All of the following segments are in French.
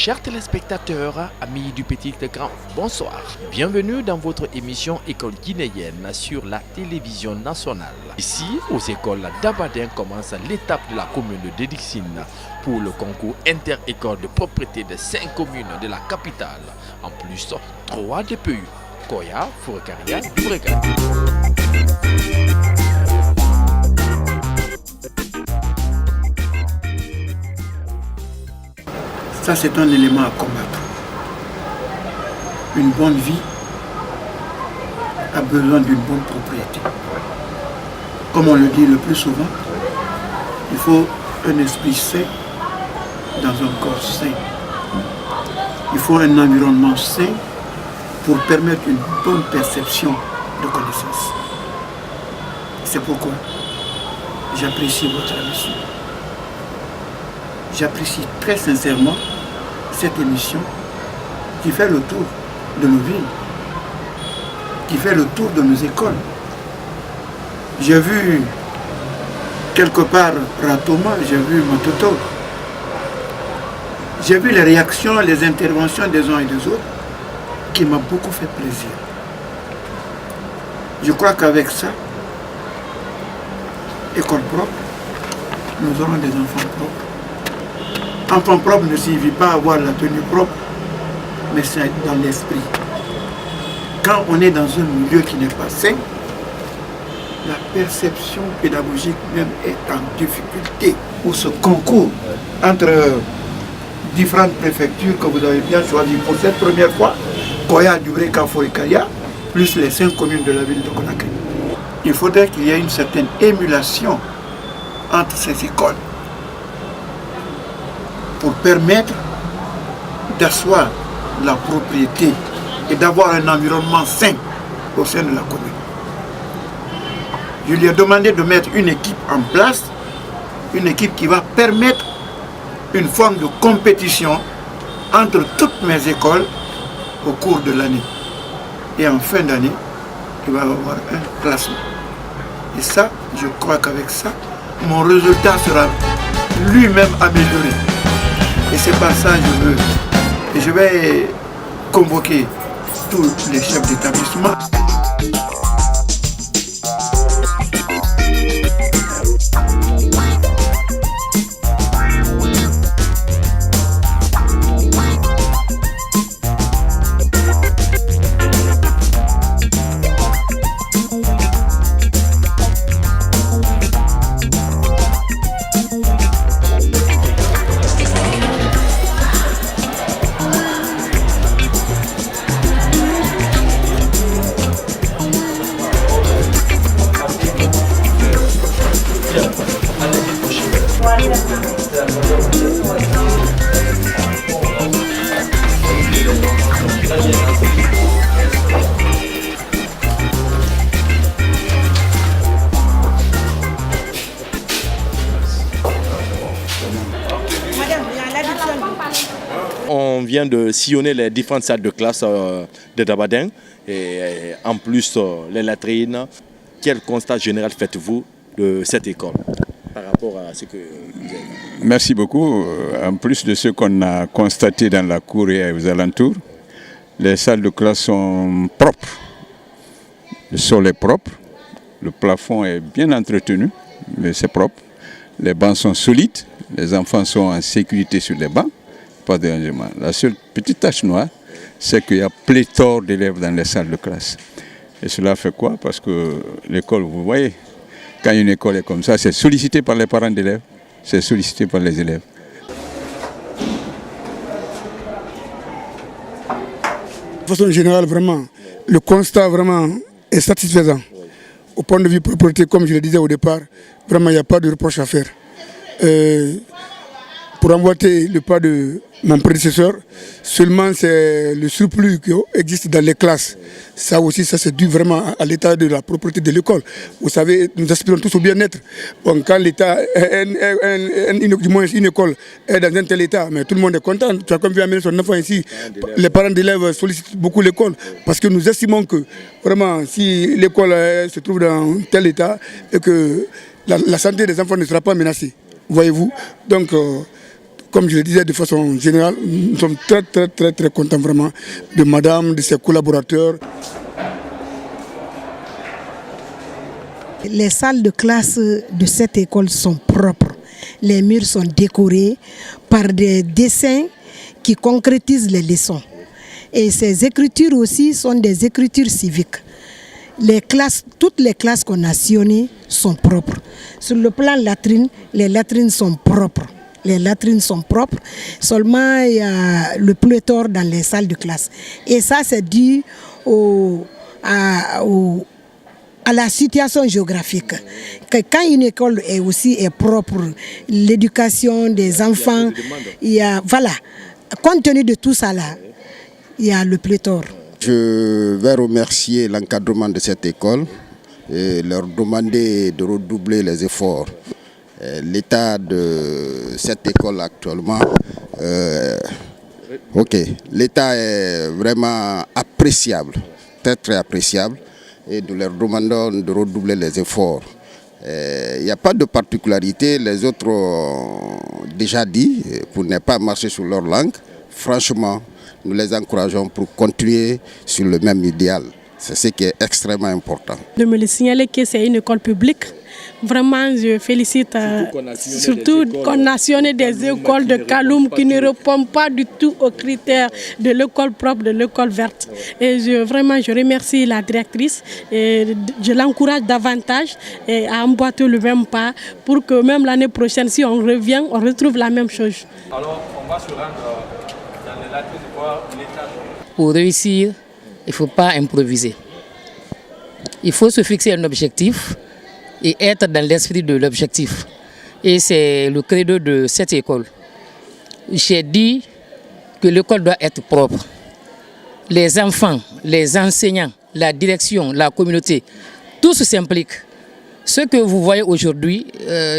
Chers téléspectateurs, amis du Petit Écran, bonsoir. Bienvenue dans votre émission École guinéenne sur la télévision nationale. Ici, aux écoles d'Abadin commence l'étape de la commune de Dixine pour le concours inter-école de propriété de 5 communes de la capitale. En plus, 3 DPU, Koya, Fourekaria, Fourekari. Ça, c'est un élément à combattre. Une bonne vie a besoin d'une bonne propriété. Comme on le dit le plus souvent, il faut un esprit sain dans un corps sain. Il faut un environnement sain pour permettre une bonne perception de connaissances. C'est pourquoi j'apprécie votre émission. J'apprécie très sincèrement cette émission qui fait le tour de nos villes, qui fait le tour de nos écoles. J'ai vu quelque part Ratoma, j'ai vu Matoto. J'ai vu les réactions, les interventions des uns et des autres qui m'ont beaucoup fait plaisir. Je crois qu'avec ça, école propre, nous aurons des enfants propres. Enfant propre ne signifie pas avoir la tenue propre, mais c'est dans l'esprit. Quand on est dans un milieu qui n'est pas sain, la perception pédagogique même est en difficulté. Pour ce concours entre différentes préfectures que vous avez bien choisies pour cette première fois, Koya, Dubreka, Fourekaria, plus les 5 communes de la ville de Conakry. Il faudrait qu'il y ait une certaine émulation entre ces écoles pour permettre d'asseoir la propriété et d'avoir un environnement sain au sein de la commune. Je lui ai demandé de mettre une équipe en place, une équipe qui va permettre une forme de compétition entre toutes mes écoles au cours de l'année. Et en fin d'année, il va y avoir un classement. Et ça, je crois qu'avec ça, mon résultat sera lui-même amélioré. Et c'est pas ça que je veux. Et je vais convoquer tous les chefs d'établissement. On vient de sillonner les différentes salles de classe de Dabadin et en plus les latrines. Quel constat général faites-vous de cette école par rapport à ce que vous avez vu? Merci beaucoup. En plus de ce qu'on a constaté dans la cour et aux alentours, les salles de classe sont propres. Le sol est propre, le plafond est bien entretenu, mais c'est propre. Les bancs sont solides, les enfants sont en sécurité sur les bancs. Pas de dérangement. La seule petite tache noire, c'est qu'il y a pléthore d'élèves dans les salles de classe. Et cela fait quoi? Parce que l'école, vous voyez, quand une école est comme ça, c'est sollicité par les parents d'élèves, c'est sollicité par les élèves. De façon générale, vraiment, le constat vraiment est satisfaisant. Au point de vue propriété, comme je le disais au départ, vraiment, il n'y a pas de reproche à faire. Pour emboîter le pas de mon prédécesseur, seulement c'est le surplus qui existe dans les classes. Ça aussi, ça c'est dû vraiment à l'état de la propriété de l'école. Vous savez, nous aspirons tous au bien-être. Bon, quand l'État, du moins une école est dans un tel état, mais tout le monde est content. Tu as comme vu amener son enfant ici, les parents d'élèves sollicitent beaucoup l'école parce que nous estimons que vraiment, si l'école se trouve dans tel état et que la santé des enfants ne sera pas menacée, voyez-vous. Donc, comme je le disais de façon générale, nous sommes très contents vraiment de madame, de ses collaborateurs. Les salles de classe de cette école sont propres. Les murs sont décorés par des dessins qui concrétisent les leçons. Et ces écritures aussi sont des écritures civiques. Toutes les classes qu'on a sillonnées sont propres. Sur le plan latrine, les latrines sont propres. Les latrines sont propres, seulement il y a le pléthore dans les salles de classe. Et ça, c'est dû à la situation géographique. Quand une école est propre, l'éducation des enfants, voilà, compte tenu de tout ça là, il y a le pléthore. Je vais remercier l'encadrement de cette école et leur demander de redoubler les efforts. L'état de cette école actuellement, l'état est vraiment appréciable, très appréciable. Et nous leur demandons de redoubler les efforts. Il n'y a pas de particularité, les autres ont déjà dit, pour ne pas marcher sur leur langue. Franchement, nous les encourageons pour continuer sur le même idéal. C'est ce qui est extrêmement important. De me le signaler que c'est une école publique. Vraiment, je félicite surtout qu'on a sillonné des écoles de Kaloum qui ne répondent pas du tout aux critères de l'école propre, de l'école verte. Et je remercie la directrice et je l'encourage davantage à emboîter le même pas pour que même l'année prochaine, si on revient, on retrouve la même chose. Alors, on va se rendre dans les latrines de voir l'état. Pour réussir, il ne faut pas improviser. Il faut se fixer un objectif et être dans l'esprit de l'objectif. Et c'est le credo de cette école. J'ai dit que l'école doit être propre. Les enfants, les enseignants, la direction, la communauté, tous s'impliquent. Ce que vous voyez aujourd'hui,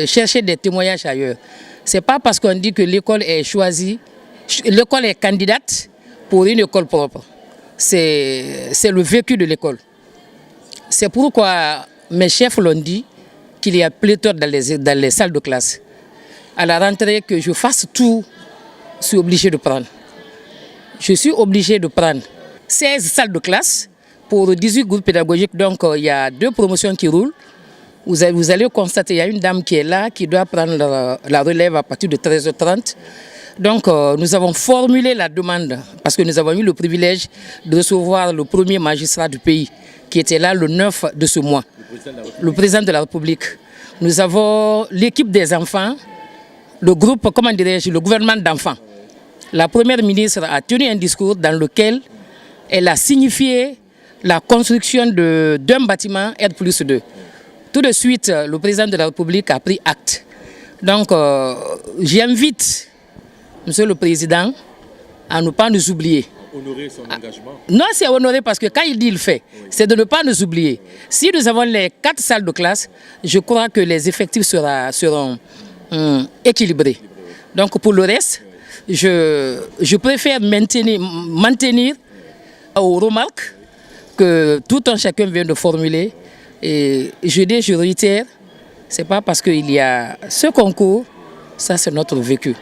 chercher des témoignages ailleurs. Ce n'est pas parce qu'on dit que l'école est choisie, l'école est candidate pour une école propre. C'est le vécu de l'école. C'est pourquoi mes chefs l'ont dit qu'il y a pléthore dans les salles de classe. À la rentrée, que je fasse tout, je suis obligé de prendre. Je suis obligé de prendre 16 salles de classe pour 18 groupes pédagogiques. Donc, il y a 2 promotions qui roulent. Vous allez constater qu'il y a une dame qui est là, qui doit prendre la relève à partir de 13h30. Donc, nous avons formulé la demande, parce que nous avons eu le privilège de recevoir le premier magistrat du pays, qui était là le 9 de ce mois, le président de la République. Nous avons l'équipe des enfants, le groupe, comment dirais-je, le gouvernement d'enfants. La première ministre a tenu un discours dans lequel elle a signifié la construction d'un bâtiment R+2. Tout de suite, le président de la République a pris acte. Donc, j'invite Monsieur le Président à ne pas nous oublier. Honorer son engagement. Non, c'est honorer parce que quand il dit il fait, c'est de ne pas nous oublier. Si nous avons les 4 salles de classe, je crois que les effectifs seront équilibrés. Donc pour le reste, je préfère maintenir aux remarques que tout un chacun vient de formuler. Et je réitère, ce n'est pas parce qu'il y a ce concours, ça c'est notre vécu.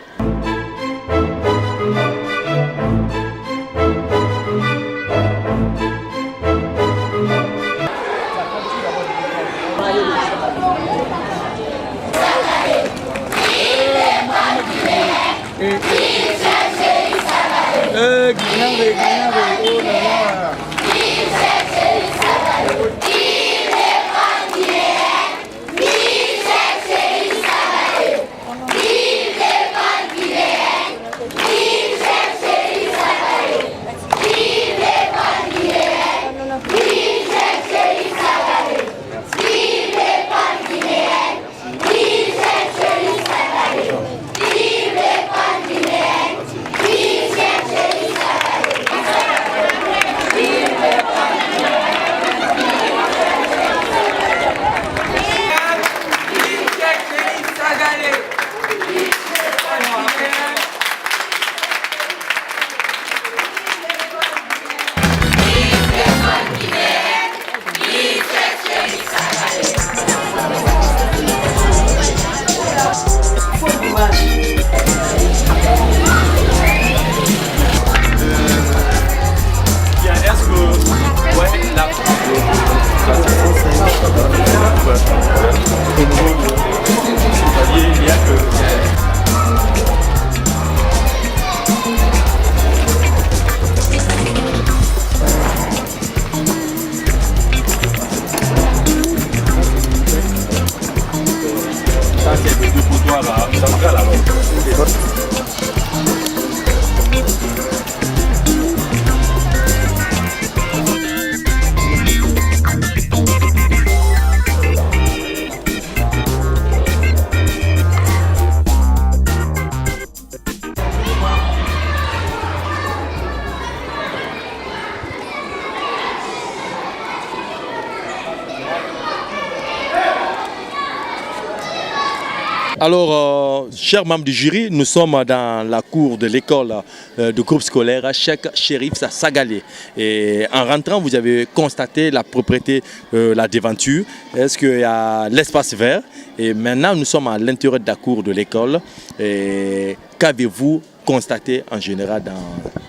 au niveau de il y a que... Ça c'est le dépotoir central alors. Alors, chers membres du jury, nous sommes dans la cour de l'école de groupe scolaire Cheikh Chérif Sagalé. Et en rentrant, vous avez constaté la propriété de la devanture. Est-ce qu'il y a l'espace vert? Et maintenant, nous sommes à l'intérieur de la cour de l'école. Qu'avez-vous constaté en général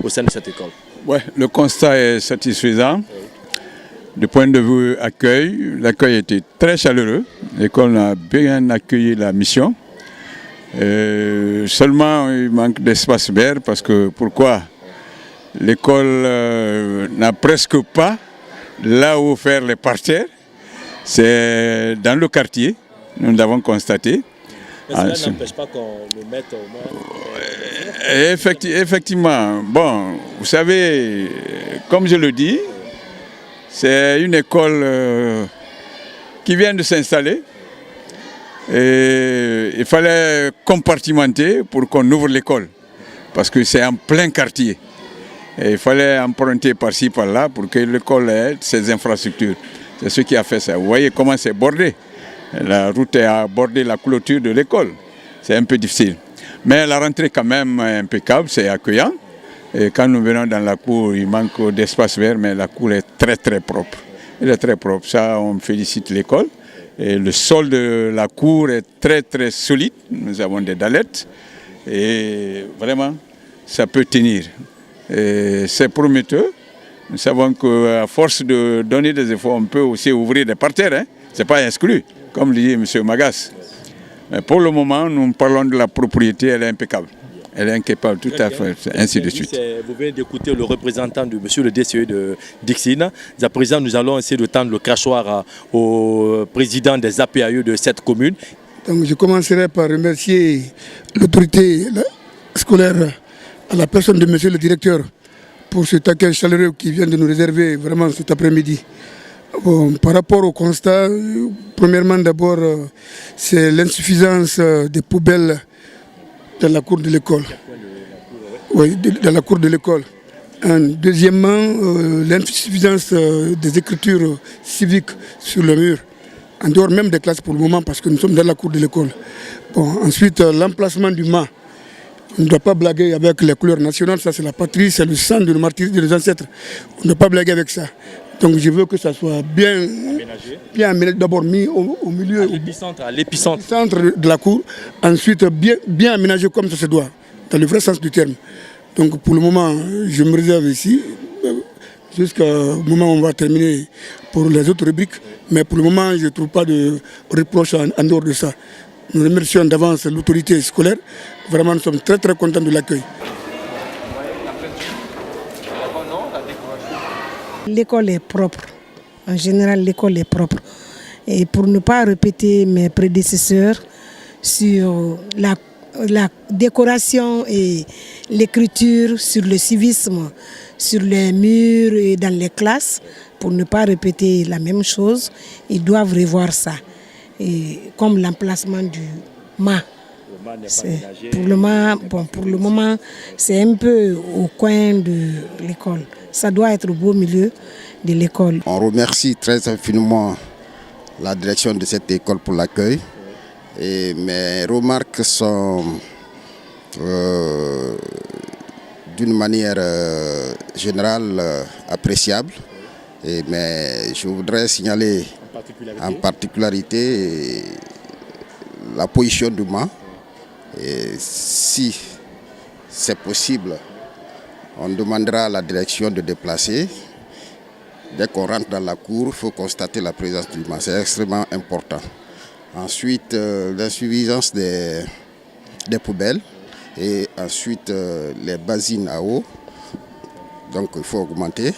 au sein de cette école? Ouais, le constat est satisfaisant. Du point de vue accueil, l'accueil était très chaleureux. L'école a bien accueilli la mission. Seulement, il manque d'espace vert parce que pourquoi? L'école n'a presque pas là où faire les parterres. C'est dans le quartier, nous l'avons constaté. Mais cela n'empêche pas qu'on le mette au moins... Effectivement, bon, vous savez, comme je le dis, c'est une école qui vient de s'installer. Et il fallait compartimenter pour qu'on ouvre l'école. Parce que c'est en plein quartier. Et il fallait emprunter par-ci, par-là pour que l'école ait ses infrastructures. C'est ce qui a fait ça. Vous voyez comment c'est bordé. La route a bordé la clôture de l'école. C'est un peu difficile. Mais la rentrée quand même est impeccable, c'est accueillant. Et quand nous venons dans la cour, il manque d'espace vert, mais la cour est très très propre. Elle est très propre, ça on félicite l'école. Et le sol de la cour est très très solide, nous avons des dalettes. Et vraiment, ça peut tenir. C'est prometteur. Nous savons qu'à force de donner des efforts, on peut aussi ouvrir des parterres. Hein? Ce n'est pas exclu, comme le dit M. Magas. Mais pour le moment, nous parlons de la propriété, elle est impeccable. Elle est incapable, tout à fait, ainsi de suite. Vous venez d'écouter le représentant de monsieur le DCE de Dixine. À présent, nous allons essayer de tendre le crachoir au président des APAE de cette commune. Donc, je commencerai par remercier l'autorité scolaire à la personne de monsieur le directeur pour cet accueil chaleureux qui vient de nous réserver vraiment cet après-midi. Bon, par rapport au constat, premièrement d'abord, c'est l'insuffisance des poubelles dans la cour de l'école. Oui, dans la cour de l'école. Deuxièmement, l'insuffisance des écritures civiques sur le mur, en dehors même des classes pour le moment, parce que nous sommes dans la cour de l'école. Bon, ensuite, l'emplacement du mât. On ne doit pas blaguer avec les couleurs nationales, ça c'est la patrie, c'est le sang de nos martyrs, de nos ancêtres. On ne doit pas blaguer avec ça. Donc je veux que ça soit bien aménagé, d'abord mis au milieu, à l'épicentre de la cour, ensuite bien aménagé comme ça se doit, dans le vrai sens du terme. Donc pour le moment, je me réserve ici, jusqu'au moment où on va terminer pour les autres rubriques, mais pour le moment, je ne trouve pas de reproche en dehors de ça. Nous remercions d'avance l'autorité scolaire, vraiment nous sommes très très contents de l'accueil. L'école est propre. En général, l'école est propre. Et pour ne pas répéter mes prédécesseurs sur la décoration et l'écriture, sur le civisme, sur les murs et dans les classes, pour ne pas répéter la même chose, ils doivent revoir ça. Et comme l'emplacement du mât. Pour le moment, c'est un peu au coin de l'école. Ça doit être au beau milieu de l'école. On remercie très infiniment la direction de cette école pour l'accueil. Et mes remarques sont d'une manière générale appréciables. Mais je voudrais signaler en particularité la position du mât. Et si c'est possible, on demandera à la direction de déplacer Dès qu'on rentre dans la cour, il faut constater la présence du mât. C'est extrêmement important. Ensuite, l'insuffisance des poubelles et ensuite les basines à eau. Donc il faut augmenter.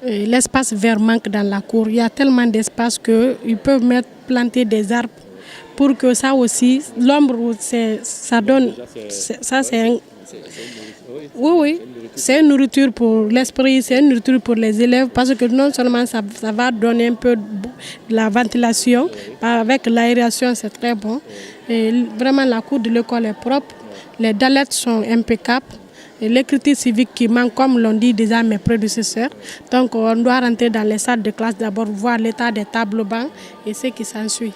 L'espace vert manque dans la cour. Il y a tellement d'espace qu'ils peuvent planter des arbres pour que ça aussi, l'ombre, ça donne. Ça, c'est oui, c'est une nourriture pour l'esprit, c'est une nourriture pour les élèves parce que non seulement ça va donner un peu de la ventilation, avec l'aération c'est très bon. Et vraiment la cour de l'école est propre, les dallettes sont impeccables. L'écriture civique qui manque, comme l'ont dit déjà mes prédécesseurs. Donc on doit rentrer dans les salles de classe d'abord, voir l'état des tableaux bancs et ce qui s'ensuit.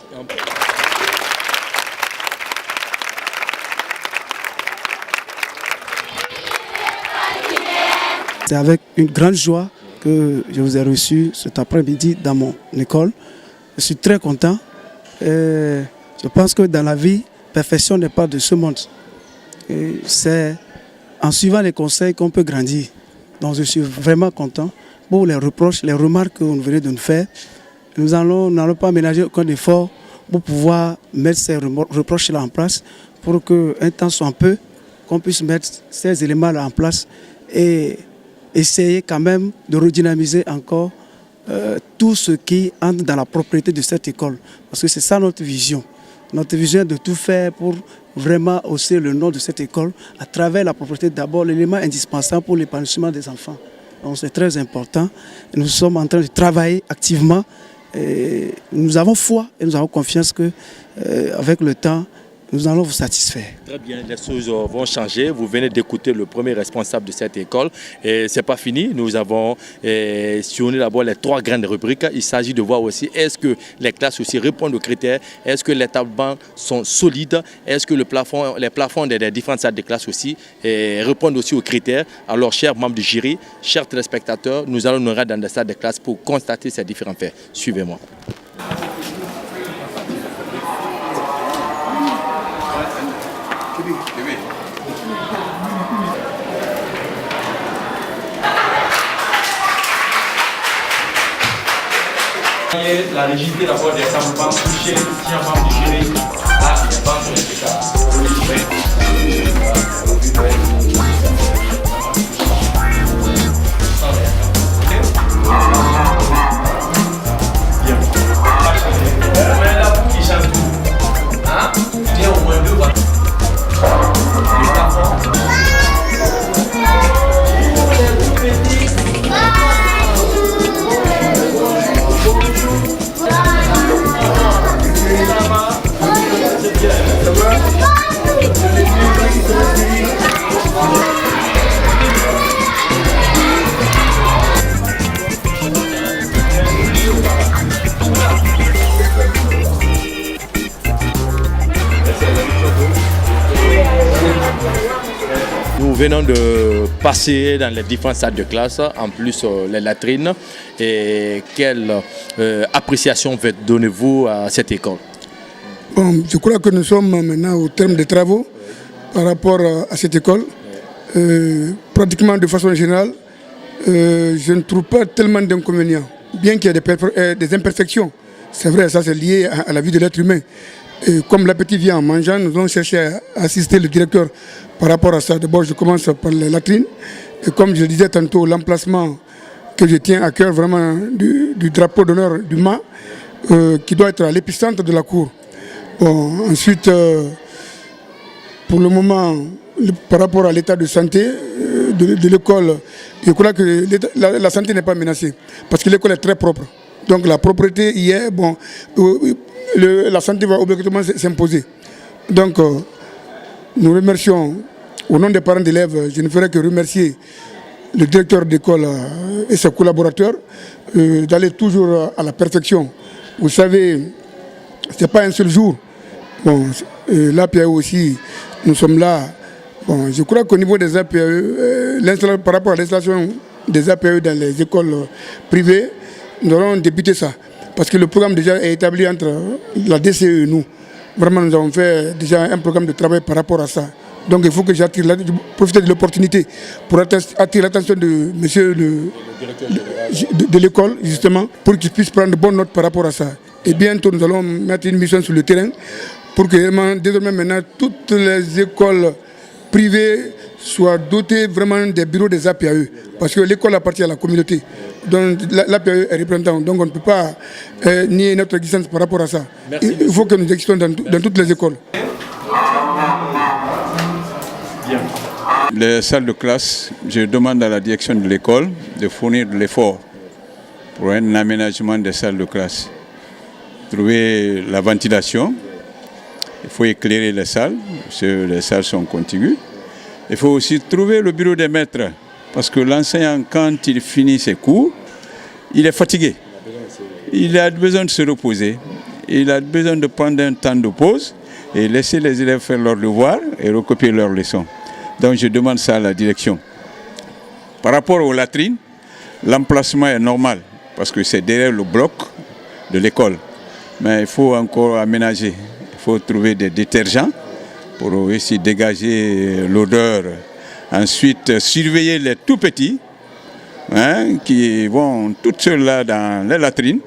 C'est avec une grande joie que je vous ai reçu cet après-midi dans mon école. Je suis très content. Et je pense que dans la vie, perfection n'est pas de ce monde. C'est en suivant les conseils qu'on peut grandir. Donc je suis vraiment content pour les reproches, les remarques que vous venez de nous faire. Nous n'allons pas ménager aucun effort pour pouvoir mettre ces reproches-là en place pour qu'un temps soit peu, qu'on puisse mettre ces éléments-là en place et essayer quand même de redynamiser encore tout ce qui entre dans la propriété de cette école. Parce que c'est ça notre vision. Notre vision est de tout faire pour vraiment hausser le nom de cette école à travers la propriété, d'abord l'élément indispensable pour l'épanouissement des enfants. Donc c'est très important. Nous sommes en train de travailler activement. Et nous avons foi et nous avons confiance qu'avec le temps, nous allons vous satisfaire. Très bien, les choses vont changer. Vous venez d'écouter le premier responsable de cette école. Et ce n'est pas fini. Nous avons sillonné d'abord les 3 grandes rubriques. Il s'agit de voir aussi est-ce que les classes aussi répondent aux critères, est-ce que les tables-bancs sont solides, est-ce que les plafonds des différentes salles de classe aussi répondent aussi aux critères. Alors, chers membres du jury, chers téléspectateurs, nous allons nous rendre dans des salles de classe pour constater ces différents faits. Suivez-moi. La rigidité d'abord des tables-bancs touchés, qui en membre du jury. Là, il est pas sur les cas. Bien. Mais là, pour qui chante tout, hein? Bien au moins 2 fois. Le plafond. Nous venons de passer dans les différentes salles de classe, en plus les latrines. Et quelle appréciation donnez-vous à cette école? Bon, je crois que nous sommes maintenant au terme des travaux par rapport à cette école. Pratiquement de façon générale, je ne trouve pas tellement d'inconvénients, bien qu'il y ait des imperfections. C'est vrai, ça c'est lié à la vie de l'être humain. Et comme l'appétit vient en mangeant, nous allons chercher à assister le directeur par rapport à ça. D'abord, je commence par les latrines. Et comme je disais tantôt, l'emplacement que je tiens à cœur vraiment du drapeau d'honneur du mât, qui doit être à l'épicentre de la cour. Bon, ensuite, pour le moment, par rapport à l'état de santé de l'école, je crois que la santé n'est pas menacée parce que l'école est très propre. Donc la propreté y est, bon, la santé va obligatoirement s'imposer. Donc nous remercions, au nom des parents d'élèves, je ne ferai que remercier le directeur d'école et ses collaborateurs d'aller toujours à la perfection. Vous savez, ce n'est pas un seul jour. Bon, l'APAE aussi, nous sommes là. Bon, je crois qu'au niveau des APAE, par rapport à l'installation des APAE dans les écoles privées, nous allons débuter ça. Parce que le programme déjà est établi entre la DCE et nous. Vraiment, nous avons fait déjà un programme de travail par rapport à ça. Donc il faut que je profite de l'opportunité pour attirer l'attention de monsieur le directeur de l'école, justement, pour qu'il puisse prendre de bonnes notes par rapport à ça. Et bientôt, nous allons mettre une mission sur le terrain pour que désormais maintenant toutes les écoles privées soient dotées vraiment des bureaux des APAE. Parce que l'école appartient à la communauté. Donc l'APAE est représentant. Donc on ne peut pas nier notre existence par rapport à ça. Il faut que nous existions dans toutes les écoles. Les salles de classe, je demande à la direction de l'école de fournir de l'effort pour un aménagement des salles de classe. Trouver la ventilation, il faut éclairer les salles, parce que les salles sont contiguës. Il faut aussi trouver le bureau des maîtres, parce que l'enseignant, quand il finit ses cours, il est fatigué. Il a besoin de se reposer, il a besoin de prendre un temps de pause et laisser les élèves faire leurs devoirs et recopier leurs leçons. Donc je demande ça à la direction. Par rapport aux latrines, l'emplacement est normal, parce que c'est derrière le bloc de l'école. Mais il faut encore aménager, il faut trouver des détergents pour aussi dégager l'odeur. Ensuite, surveiller les tout petits qui vont toutes seuls là dans les latrines.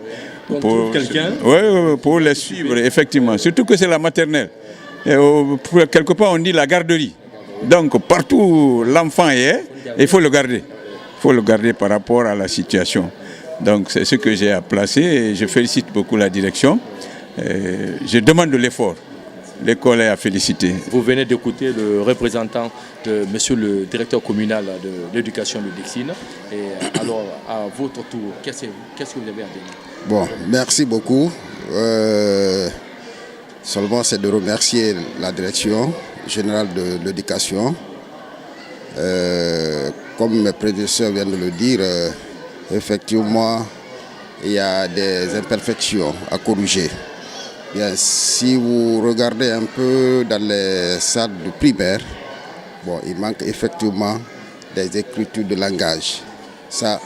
Pour les suivre, effectivement. Surtout que c'est la maternelle. Et quelque part, on dit la garderie. Donc, partout où l'enfant est, il faut le garder. Il faut le garder par rapport à la situation. Donc, c'est ce que j'ai à placer et je félicite beaucoup la direction. Je demande de l'effort. L'école est à féliciter. Vous venez d'écouter le représentant de monsieur le directeur communal de l'éducation de Dixine. Et alors, à votre tour, qu'est-ce que vous avez à dire? Bon, merci beaucoup. Seulement, c'est de remercier la direction générale de l'éducation. Comme mes prédécesseurs viennent de le dire, effectivement, il y a des imperfections à corriger. Bien, si vous regardez un peu dans les salles de primaire, bon, il manque effectivement des écritures de langage. Ça,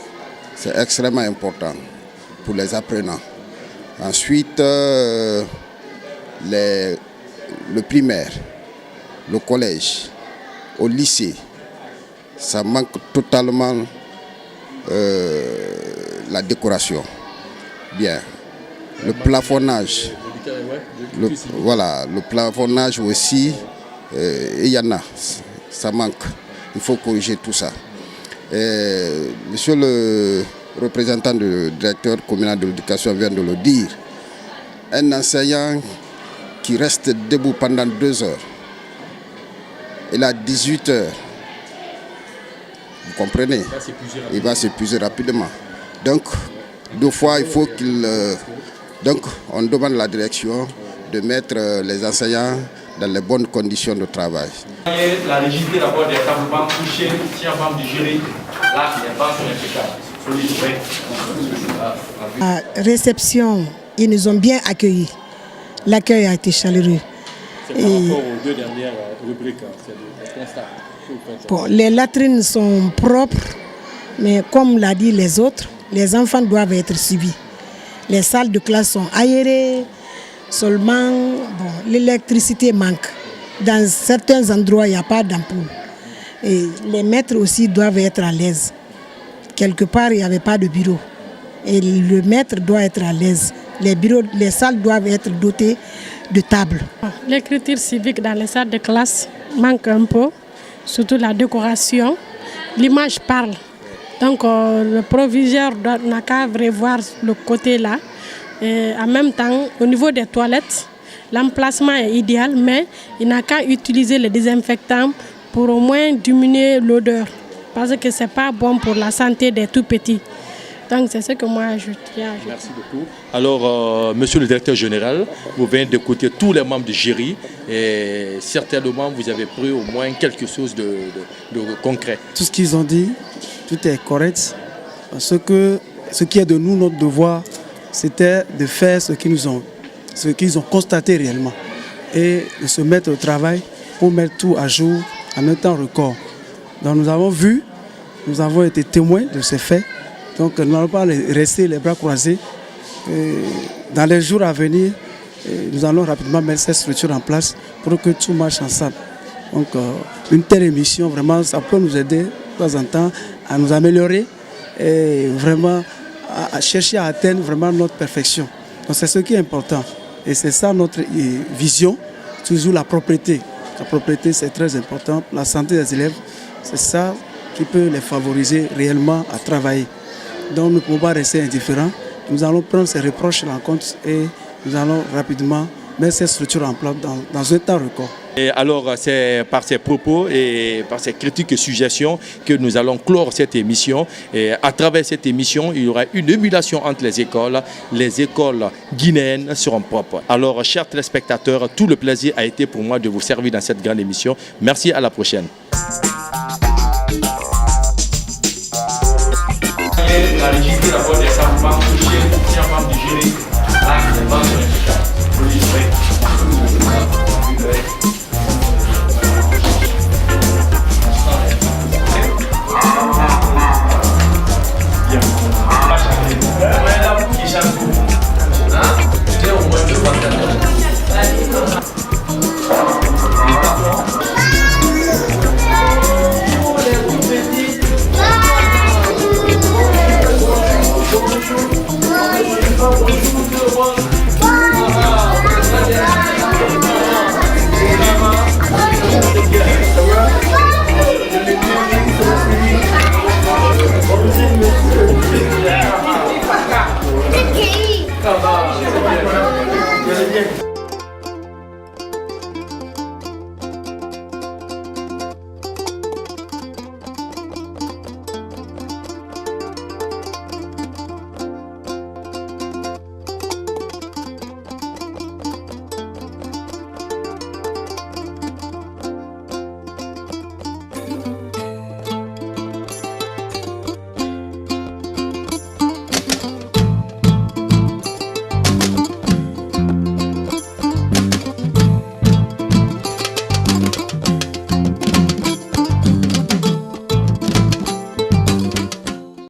c'est extrêmement important pour les apprenants. Ensuite, le primaire, le collège, au lycée, ça manque totalement la décoration. Bien, le plafonnage. Le plafonnage aussi, il y en a, ça manque. Il faut corriger tout ça. Monsieur le représentant du directeur communal de l'éducation vient de le dire. Un enseignant qui reste debout pendant 2 heures, il a 18 heures. Vous comprenez? Il va s'épuiser rapidement. Donc, 2 fois, il faut qu'il... Donc, on demande à la direction de mettre les enseignants dans les bonnes conditions de travail. La rigidité d'abord des tables couchées, chers membres du jury, là, les bancs sont impeccables. La réception, ils nous ont bien accueillis. L'accueil a été chaleureux. C'est par rapport aux 2 dernières rubriques, c'est le constat. Bon, les latrines sont propres, mais comme l'a dit les autres, les enfants doivent être suivis. Les salles de classe sont aérées, seulement l'électricité manque. Dans certains endroits, il n'y a pas d'ampoule. Et les maîtres aussi doivent être à l'aise. Quelque part, il n'y avait pas de bureau. Et le maître doit être à l'aise. Les salles doivent être dotées de tables. L'écriture civique dans les salles de classe manque un peu, surtout la décoration. L'image parle. Donc le proviseur n'a qu'à revoir le côté là. Et en même temps, au niveau des toilettes, l'emplacement est idéal, mais il n'a qu'à utiliser les désinfectants pour au moins diminuer l'odeur. Parce que ce n'est pas bon pour la santé des tout petits. Donc c'est ce que moi je tiens à ajouter. Merci beaucoup. Alors, monsieur le directeur général, vous venez d'écouter tous les membres du jury et certainement vous avez pris au moins quelque chose de concret. Tout ce qu'ils ont dit, tout est correct. Parce que ce qui est de nous, notre devoir, c'était de faire ce qu'ils ont constaté réellement. Et de se mettre au travail pour mettre tout à jour en un temps record. Donc nous avons vu, nous avons été témoins de ces faits. Donc nous n'allons pas rester les bras croisés. Et dans les jours à venir, nous allons rapidement mettre cette structure en place pour que tout marche ensemble. Donc une telle émission, vraiment, ça peut nous aider de temps en temps à nous améliorer et vraiment à chercher à atteindre vraiment notre perfection. Donc c'est ce qui est important. Et c'est ça notre vision, toujours la propriété. La propriété, c'est très important. La santé des élèves, c'est ça qui peut les favoriser réellement à travailler. Donc nous ne pouvons pas rester indifférents. Nous allons prendre ces reproches en compte et nous allons rapidement mettre cette structure en place dans un temps record. Et alors, c'est par ces propos et par ces critiques et suggestions que nous allons clore cette émission. Et à travers cette émission, il y aura une émulation entre les écoles. Les écoles guinéennes seront propres. Alors, chers téléspectateurs, tout le plaisir a été pour moi de vous servir dans cette grande émission. Merci, à la prochaine. La régie de la voix des femmes, du jury, là,